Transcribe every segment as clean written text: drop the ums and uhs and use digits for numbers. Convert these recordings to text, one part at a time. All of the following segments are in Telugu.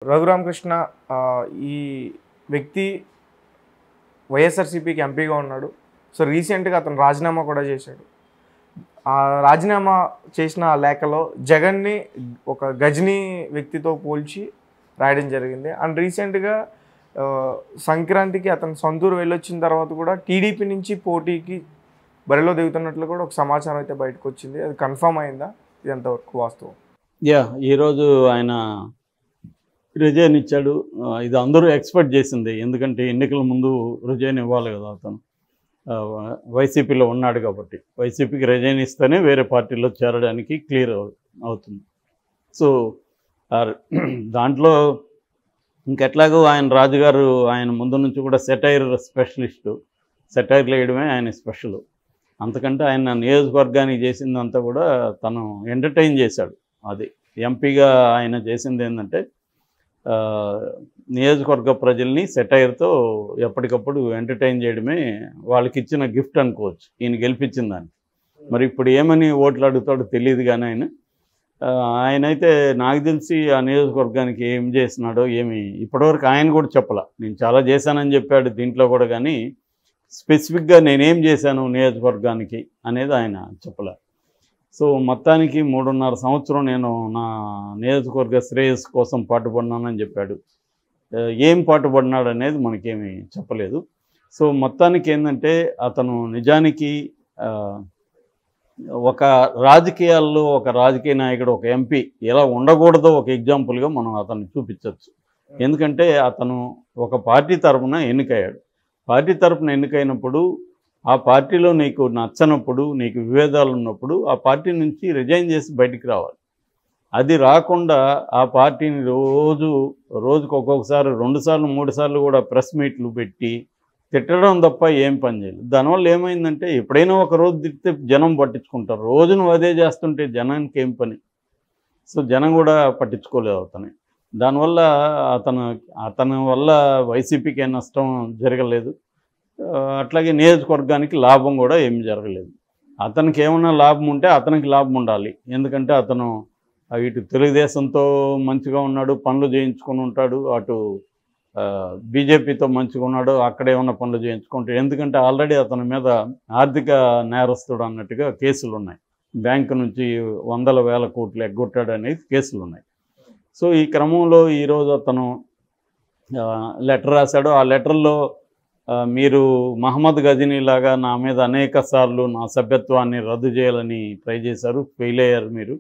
రఘురామకృష్ణ ఈ వ్యక్తి వైఎస్ఆర్సీపీకి ఎంపీగా ఉన్నాడు. సో రీసెంట్గా అతను రాజీనామా కూడా చేశాడు. ఆ రాజీనామా చేసిన ఆ లేఖలో జగన్ని ఒక గజనీ వ్యక్తితో పోల్చి రాయడం జరిగింది. అండ్ రీసెంట్గా సంక్రాంతికి అతను సొంతూరు వెళ్ళొచ్చిన తర్వాత కూడా టీడీపీ నుంచి పోటీకి బరిలో దిగుతున్నట్లు కూడా ఒక సమాచారం అయితే బయటకు వచ్చింది. అది కన్ఫర్మ్ అయిందా? ఇది ఎంతవరకు వాస్తవం? ఈరోజు ఆయన రిజైన్ ఇచ్చాడు. ఇది అందరూ ఎక్స్పెక్ట్ చేసింది. ఎందుకంటే ఎన్నికల ముందు రిజైన్ ఇవ్వాలి కదా, అతను వైసీపీలో ఉన్నాడు కాబట్టి. వైసీపీకి రిజైన్ ఇస్తేనే వేరే పార్టీలో చేరడానికి క్లియర్ అవుతుంది. సో దాంట్లో ఇంకెట్లాగో ఆయన రాజుగారు ఆయన ముందు నుంచి కూడా సెటైర్ స్పెషలిస్టు. సెటైర్లు వేయడమే ఆయన స్పెషల్. అంతకంటే ఆయన నియోజకవర్గానికి చేసిందంతా కూడా తను ఎంటర్టైన్ చేశాడు. అది ఎంపీగా ఆయన చేసింది ఏంటంటే నియోజకవర్గ ప్రజల్ని సెటైర్తో ఎప్పటికప్పుడు ఎంటర్టైన్ చేయడమే వాళ్ళకి ఇచ్చిన గిఫ్ట్ అనుకోవచ్చు, ఈయన గెలిపించిన దానికి. మరి ఇప్పుడు ఏమని ఓట్లు అడుగుతాడో తెలియదు. కానీ ఆయనైతే నాకు తెలిసి ఆ నియోజకవర్గానికి ఏం చేసినాడో ఏమి ఇప్పటివరకు ఆయన కూడా చెప్పాల. నేను చాలా చేశానని చెప్పాడు దీంట్లో కూడా, కానీ స్పెసిఫిక్గా నేనేం చేశాను నియోజకవర్గానికి అనేది ఆయన చెప్పలే. సో మొత్తానికి 3.5 సంవత్సరం నేను నా నియోజకవర్గ శ్రేయస్సు కోసం పాటుపడినానని చెప్పాడు. ఏం పాటుపడినాడు అనేది మనకేమీ చెప్పలేదు. సో మొత్తానికి ఏంటంటే అతను నిజానికి ఒక రాజకీయాల్లో ఒక రాజకీయ నాయకుడు, ఒక ఎంపీ ఎలా ఉండకూడదో ఒక ఎగ్జాంపుల్గా మనం అతన్ని చూపించవచ్చు. ఎందుకంటే అతను ఒక పార్టీ తరఫున ఎన్నికయ్యాడు. పార్టీ తరఫున ఎన్నికైనప్పుడు ఆ పార్టీలో నీకు నచ్చనప్పుడు, నీకు విభేదాలు ఉన్నప్పుడు ఆ పార్టీ నుంచి రిజైన్ చేసి బయటికి రావాలి. అది రాకుండా ఆ పార్టీని రోజుకు ఒక్కొక్కసారి 2 సార్లు 3 సార్లు కూడా ప్రెస్ మీట్లు పెట్టి తిట్టడం తప్ప ఏం పని చేయలేదు. దానివల్ల ఏమైందంటే ఎప్పుడైనా ఒక రోజు తిడితే జనం పట్టించుకుంటారు. రోజు నువ్వు అదే చేస్తుంటే జనానికి ఏం పని? సో జనం కూడా పట్టించుకోలేదు అతని. దానివల్ల అతని వల్ల వైసీపీకి నష్టం జరగలేదు, అట్లాగే నియోజకవర్గానికి లాభం కూడా ఏమి జరగలేదు. అతనికి ఏమన్నా లాభం ఉంటే అతనికి లాభం ఉండాలి. ఎందుకంటే అతను ఇటు తెలుగుదేశంతో మంచిగా ఉన్నాడు, పనులు చేయించుకొని ఉంటాడు, అటు బీజేపీతో మంచిగా ఉన్నాడు, అక్కడ ఏమన్నా పనులు చేయించుకుంటాడు. ఎందుకంటే ఆల్రెడీ అతని మీద ఆర్థిక నేరస్తుడు అన్నట్టుగా కేసులు ఉన్నాయి. బ్యాంకు నుంచి 100,000 కోట్లు ఎగ్గొట్టాడు అనేది కేసులు ఉన్నాయి. సో ఈ క్రమంలో ఈరోజు అతను లెటర్ రాశాడు. ఆ లెటర్లో మీరు మహమ్మద్ గజనీ లాగా నా మీద అనేక సార్లు నా సభ్యత్వాన్ని రద్దు చేయాలని ట్రై చేశారు, ఫెయిల్ అయ్యారు మీరు.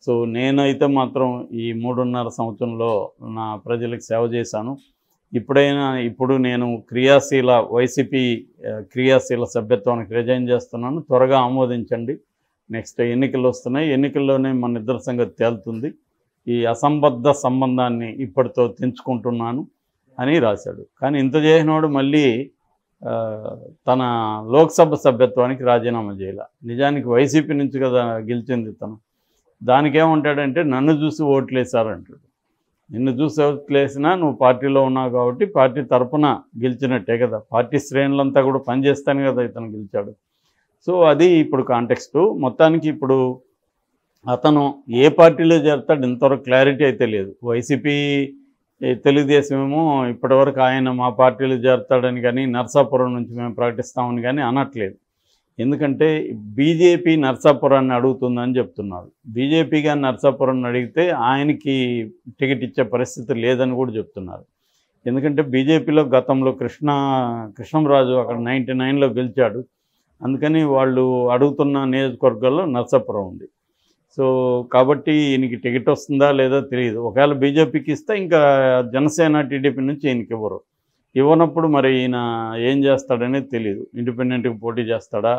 సో నేనైతే మాత్రం ఈ 3.5 సంవత్సరంలో నా ప్రజలకు సేవ చేశాను. ఇప్పుడు నేను వైసీపీ క్రియాశీల సభ్యత్వానికి రిజైన్ చేస్తున్నాను, త్వరగా ఆమోదించండి. నెక్స్ట్ ఎన్నికలు వస్తున్నాయి, ఎన్నికల్లోనే మన ఇద్దరి సంగతి తేలుతుంది. ఈ అసంబద్ధ సంబంధాన్ని ఇప్పటితో తెంచుకుంటున్నాను అని రాశాడు. కానీ ఇంత చేసినవాడు మళ్ళీ తన లోక్సభ సభ్యత్వానికి రాజీనామా చేయాల. నిజానికి వైసీపీ నుంచి కదా గెలిచింది తను. దానికేమంటాడంటే నన్ను చూసి ఓట్లేశారంటాడు. నిన్ను చూసి ఓట్లేసినా నువ్వు పార్టీలో ఉన్నావు కాబట్టి పార్టీ తరఫున గెలిచినట్టే కదా, పార్టీ శ్రేణులంతా కూడా పనిచేస్తాను కదా ఇతను గెలిచాడు. సో అది ఇప్పుడు కాంటెక్స్టు. మొత్తానికి ఇప్పుడు అతను ఏ పార్టీలో చేరుతాడు ఇంతవరకు క్లారిటీ అయితే లేదు. వైసీపీ తెలుగుదేశం ఏమో ఇప్పటివరకు ఆయన మా పార్టీలో చేరుతాడని కానీ నర్సాపురం నుంచి మేము ప్రకటిస్తామని కానీ అనట్లేదు. ఎందుకంటే బీజేపీ నర్సాపురాన్ని అడుగుతుందని చెప్తున్నారు. బీజేపీగా నర్సాపురాన్ని అడిగితే ఆయనకి టికెట్ ఇచ్చే పరిస్థితి లేదని కూడా చెప్తున్నారు. ఎందుకంటే బీజేపీలో గతంలో కృష్ణంరాజు అక్కడ 99లో గెలిచాడు. అందుకని వాళ్ళు అడుగుతున్న నియోజకవర్గాల్లో నర్సాపురం ఉంది. సో కాబట్టి ఈయనకి టికెట్ వస్తుందా లేదా తెలియదు. ఒకవేళ బీజేపీకి ఇస్తే ఇంకా జనసేన టీడీపీ నుంచి ఈయనకి ఇవ్వనప్పుడు మరి ఈయన ఏం చేస్తాడనేది తెలియదు. ఇండిపెండెంట్గా పోటీ చేస్తాడా,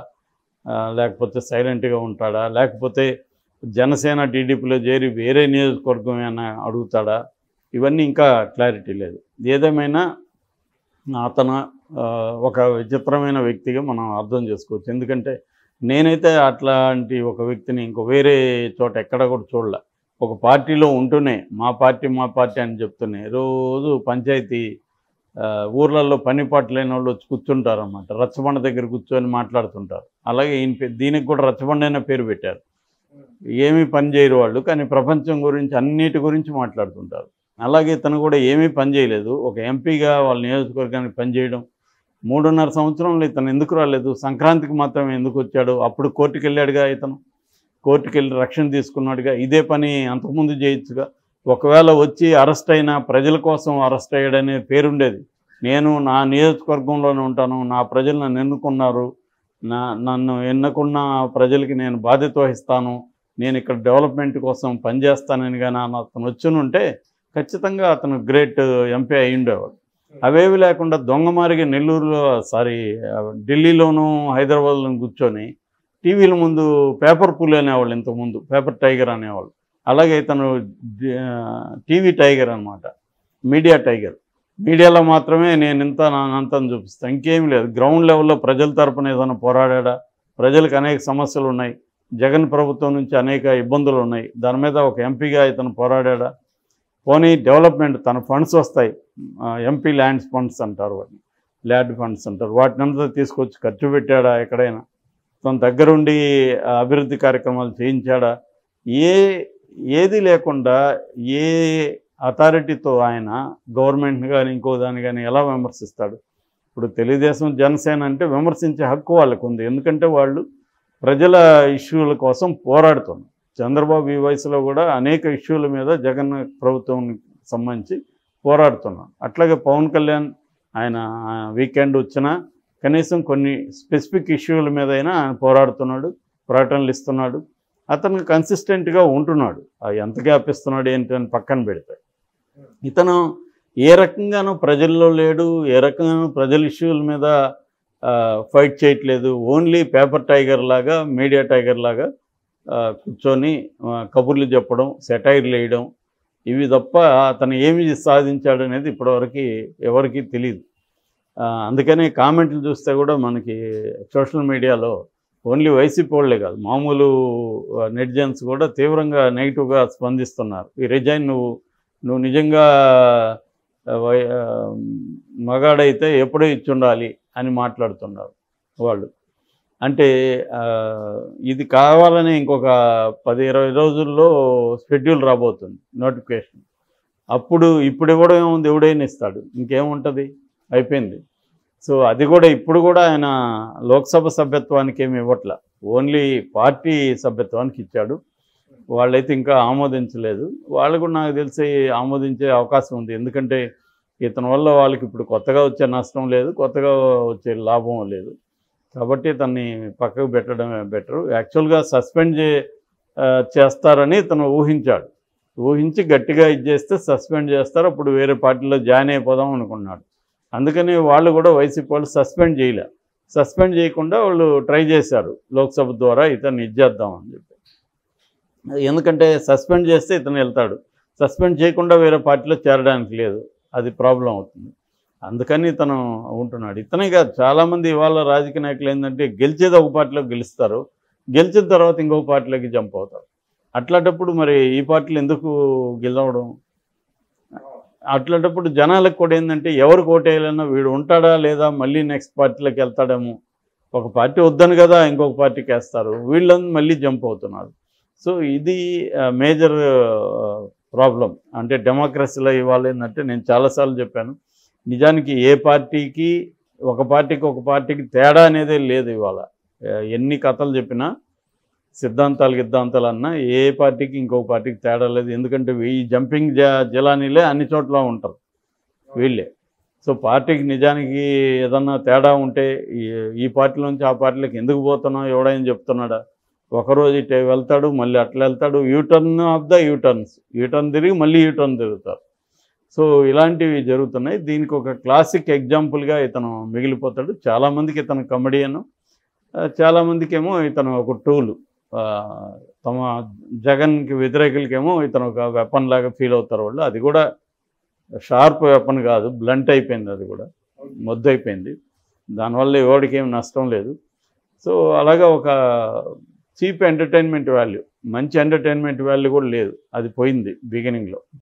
లేకపోతే సైలెంట్గా ఉంటాడా, లేకపోతే జనసేన టీడీపీలో చేరి వేరే నియోజకవర్గం ఏమైనా అడుగుతాడా, ఇవన్నీ ఇంకా క్లారిటీ లేదు. ఏదేమైనా అతను ఒక విచిత్రమైన వ్యక్తిగా మనం అర్థం చేసుకోవచ్చు. ఎందుకంటే నేనైతే అట్లాంటి ఒక వ్యక్తిని ఇంకో వేరే చోట ఎక్కడ కూడా చూడలే. ఒక పార్టీలో ఉంటూనే మా పార్టీ అని చెప్తూనే రోజు పంచాయతీ ఊర్లలో పని పాట లేని వాళ్ళు వచ్చి కూర్చుంటారు అన్నమాట. రచ్చబండ దగ్గర కూర్చొని మాట్లాడుతుంటారు. అలాగే దీనికి కూడా రచ్చబండ అనే పేరు పెట్టారు. ఏమీ పని చేయరు వాళ్ళు, కానీ ప్రపంచం గురించి అన్నిటి గురించి మాట్లాడుతుంటారు. అలాగే ఇతను కూడా ఏమీ పని చేయలేదు. ఒక ఎంపీగా వాళ్ళ నియోజకవర్గానికి పనిచేయడం 3.5 సంవత్సరంలో ఇతను ఎందుకు రాలేదు? సంక్రాంతికి మాత్రమే ఎందుకు వచ్చాడు? అప్పుడు కోర్టుకి వెళ్ళాడుగా ఇతను. కోర్టుకి వెళ్ళి రక్షణ తీసుకున్నాడుగా. ఇదే పని అంతకుముందు చేయొచ్చుగా. ఒకవేళ వచ్చి అరెస్ట్ అయినా ప్రజల కోసం అరెస్ట్ అయ్యాడనే పేరుండేది. నేను నా నియోజకవర్గంలోనే ఉంటాను, నా ప్రజలు నన్ను ఎన్నుకున్నారు, నన్ను ఎన్నుకున్న ప్రజలకి నేను బాధ్యత వహిస్తాను, నేను ఇక్కడ డెవలప్మెంట్ కోసం పనిచేస్తానని కానీ అతను వచ్చునుంటే ఖచ్చితంగా అతను గ్రేట్ ఎంపీ అయి ఉండేవాడు. అవేవి లేకుండా దొంగమారిగా నెల్లూరులో ఢిల్లీలోనూ హైదరాబాద్లోనూ కూర్చొని టీవీల ముందు పేపర్ పులి అనేవాళ్ళు, ఇంతకుముందు పేపర్ టైగర్ అనేవాళ్ళు. అలాగే ఇతను టీవీ టైగర్ అనమాట, మీడియా టైగర్. మీడియాలో మాత్రమే నేను ఇంత నానంతని చూపిస్తాను, ఇంకేం లేదు. గ్రౌండ్ లెవెల్లో ప్రజల తరపున ఏదైనా పోరాడా? ప్రజలకు అనేక సమస్యలు ఉన్నాయి, జగన్ ప్రభుత్వం నుంచి అనేక ఇబ్బందులు ఉన్నాయి, దాని మీద ఒక ఎంపీగా ఇతను పోరాడా? పోనీ డెవలప్మెంట్ తన ఫండ్స్ వస్తాయి, ఎంపీ ల్యాండ్స్ ఫండ్స్ అంటారు, వాటిని ల్యాండ్ ఫండ్స్ అంటారు, వాటినంతా తీసుకొచ్చి ఖర్చు పెట్టాడా? ఎక్కడైనా తన దగ్గరుండి అభివృద్ధి కార్యక్రమాలు చేయించాడా? ఏది లేకుండా ఏ అథారిటీతో ఆయన గవర్నమెంట్ని కానీ ఇంకో దాన్ని కానీ ఎలా విమర్శిస్తాడు? ఇప్పుడు తెలుగుదేశం జనసేన అంటే విమర్శించే హక్కు వాళ్ళకు ఉంది, ఎందుకంటే వాళ్ళు ప్రజల ఇష్యూల కోసం పోరాడుతున్నారు. చంద్రబాబు ఈ వయసులో కూడా అనేక ఇష్యూల మీద జగన్ ప్రభుత్వం సంబంధించి పోరాడుతున్నాడు. అట్లాగే పవన్ కళ్యాణ్ ఆయన వీకెండ్ వచ్చినా కనీసం కొన్ని స్పెసిఫిక్ ఇష్యూల మీద అయినా ఆయన పోరాడుతున్నాడు, ప్రకటనలు ఇస్తున్నాడు. అతను కన్సిస్టెంట్గా ఉంటున్నాడు. ఎంత గ్యాప్ ఇస్తున్నాడు ఏంటి అని పక్కన పెడితే, ఇతను ఏ రకంగానూ ప్రజల్లో లేడు, ఏ రకంగానూ ప్రజల ఇష్యూల మీద ఫైట్ చేయట్లేదు. ఓన్లీ పేపర్ టైగర్ లాగా, మీడియా టైగర్ లాగా కూర్చొని కబుర్లు చెప్పడం, సెటైర్లు వేయడం, ఇవి తప్ప అతను ఏమి సాధించాడు అనేది ఇప్పటివరకు ఎవరికీ తెలియదు. అందుకని కామెంట్లు చూస్తే కూడా మనకి సోషల్ మీడియాలో ఓన్లీ వైసీపీ వాళ్ళే కాదు, మామూలు నెటిజన్స్ కూడా తీవ్రంగా నెగిటివ్గా స్పందిస్తున్నారు. ఈ రిజైన్ నువ్వు నిజంగా మగాడైతే ఎప్పుడో ఇచ్చుండాలి అని మాట్లాడుతున్నారు వాళ్ళు. అంటే ఇది కావాలని ఇంకొక 10-20 రోజుల్లో షెడ్యూల్ రాబోతుంది, నోటిఫికేషన్. ఇప్పుడు ఇవ్వడం ఏముంది, ఎవడైనా ఇస్తాడు, ఇంకేముంటుంది, అయిపోయింది. సో అది కూడా ఇప్పుడు కూడా ఆయన లోక్సభ సభ్యత్వానికి ఏమి ఇవ్వట్ల, ఓన్లీ పార్టీ సభ్యత్వానికి ఇచ్చాడు. వాళ్ళైతే ఇంకా ఆమోదించలేదు. వాళ్ళు కూడా నాకు తెలిసి ఆమోదించే అవకాశం ఉంది, ఎందుకంటే ఇతని వల్ల వాళ్ళకి ఇప్పుడు కొత్తగా వచ్చే నష్టం లేదు, కొత్తగా వచ్చే లాభం లేదు. కాబట్టి తన్ని పక్కకు పెట్టడమే బెటరు. యాక్చువల్గా సస్పెండ్ చేస్తారని తను ఊహించి గట్టిగా చేస్తే సస్పెండ్ చేస్తారు, అప్పుడు వేరే పార్టీలో జాయిన్ అయిపోదాం అనుకున్నాడు. అందుకని వాళ్ళు కూడా వైసీపీ వాళ్ళు సస్పెండ్ చేయకుండా వాళ్ళు ట్రై చేశారు లోక్సభ ద్వారా ఇతన్ని ఇచ్చేద్దామని చెప్పి. ఎందుకంటే సస్పెండ్ చేస్తే ఇతను వెళ్తాడు, సస్పెండ్ చేయకుండా వేరే పార్టీలో చేరడానికి లేదు, అది ప్రాబ్లం అవుతుంది. అందుకని ఇతను ఉంటున్నాడు. ఇతనే కాదు, చాలామంది ఇవాళ రాజకీయ నాయకులు ఏంటంటే గెలిచేది ఒక పార్టీలో గెలుస్తారు, గెలిచిన తర్వాత ఇంకొక పార్టీలోకి జంప్ అవుతారు. అట్లాంటప్పుడు మరి ఈ పార్టీలు ఎందుకు గెలవడం? అట్లాంటప్పుడు జనాలకు కూడా ఏంటంటే ఎవరికి ఓటేయాలన్నా వీడు ఉంటాడా లేదా, మళ్ళీ నెక్స్ట్ పార్టీలోకి వెళ్తాడేమో. ఒక పార్టీ వద్దని కదా ఇంకొక పార్టీకి వేస్తారు, వీళ్ళని మళ్ళీ జంప్ అవుతున్నారు. సో ఇది మేజర్ ప్రాబ్లం. అంటే డెమోక్రసీలో ఇవాళ ఏంటంటే, నేను చాలాసార్లు చెప్పాను, నిజానికి ఏ పార్టీకి ఒక పార్టీకి తేడా అనేదే లేదు ఇవాళ. ఎన్ని కథలు చెప్పినా, సిద్ధాంతాలు అన్నా ఏ పార్టీకి ఇంకొక పార్టీకి తేడా లేదు. ఎందుకంటే ఈ జంపింగ్ జలానీలే అన్ని చోట్ల ఉంటారు వీళ్ళే. సో పార్టీకి నిజానికి ఏదన్నా తేడా ఉంటే ఈ పార్టీ నుంచి ఆ పార్టీలోకి ఎందుకు పోతున్నావు ఎవడైనా చెప్తున్నాడా? ఒకరోజు ఇటు వెళ్తాడు, మళ్ళీ అట్లా వెళ్తాడు, యూటర్న్ ఆఫ్ ద యూటర్న్ తిరిగి మళ్ళీ యూటర్న్ తిరుగుతారు. సో ఇలాంటివి జరుగుతున్నాయి. దీనికి ఒక క్లాసిక్ ఎగ్జాంపుల్గా ఇతను మిగిలిపోతాడు. చాలామందికి ఇతను కమెడియను, చాలామందికేమో ఇతను ఒక టూలు. తమ జగన్కి వ్యతిరేకులకేమో ఇతను ఒక వెపన్ లాగా ఫీల్ అవుతారు వాళ్ళు. అది కూడా షార్ప్ వెపన్ కాదు, బ్లంట్ అయిపోయింది, అది కూడా మొద్దైపోయింది. దానివల్ల ఎవరికి ఏం నష్టం లేదు. సో అలాగా ఒక చీప్ ఎంటర్టైన్మెంట్ వాల్యూ, మంచి ఎంటర్టైన్మెంట్ వాల్యూ కూడా లేదు, అది పోయింది బిగినింగ్లో.